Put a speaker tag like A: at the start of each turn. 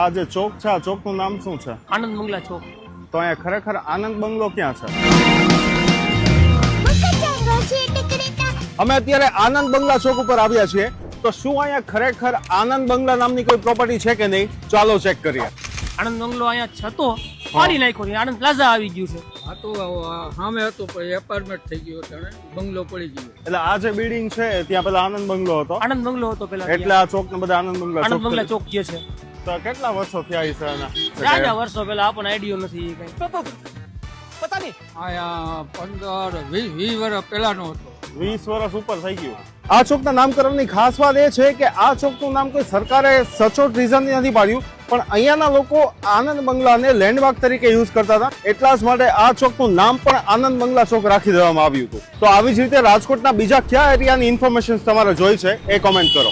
A: આ જે ચોક છે, આ ચોકનું નામ શું છે?
B: આનંદ બંગલા ચોક.
A: તો અહીંયા ખરેખર આનંદ બંગલો ક્યાં છે? અમે અત્યારે આનંદ બંગલા ચોક ઉપર આવ્યા છીએ. તો શું અહીંયા ખરેખર આનંદ બંગલા નામની કોઈ પ્રોપર્ટી છે કે નહીં? ચાલો ચેક કરીએ.
B: આનંદ બંગલો અહીંયા છતો પાડી નાખ્યો છે. આનંદ પ્લાઝા આવી ગયું છે.
C: આ તો સામે હતું પણ એપાર્ટમેન્ટ થઈ ગયું એટલે બંગલો પડી ગયો.
A: એટલે આ જે બિલ્ડિંગ છે ત્યાં પેલા આનંદ બંગલો હતો,
B: આનંદ બંગલો હતો પેલા.
A: એટલે આ ચોક ને બધા આનંદ બંગલા
B: આનંદ
A: ચોક
B: બંગલા
A: કર્યું.
B: ચોક જે છે
A: તો કેટલા વર્ષો થયા હશે આના?
B: રાજા વર્ષો પેલા આપણને આઈડિયો નથી કઈ.
C: આ 15-20 વર્ષ પહેલાનો હતો.
A: 20 વર્ષ ઉપર થઈ ગયું. આ ચોકના નામકરણની ખાસ વાત એ છે કે આ ચોકનું નામ કોઈ સરકારે સચોટ રીઝનથી નથી પાડ્યું, પણ અહીંયાના લોકો આનંદ બંગલાને લેન્ડમાર્ક તરીકે યુઝ કરતા હતા, એટલા જ માટે આ ચોકનું નામ પણ આનંદ બંગલા ચોક રાખી દેવામાં આવ્યું હતું. તો આવી જ રીતે રાજકોટના બીજા કયા એરિયાની ઇન્ફોર્મેશન તમારે જોઈ છે એ કોમેન્ટ કરો.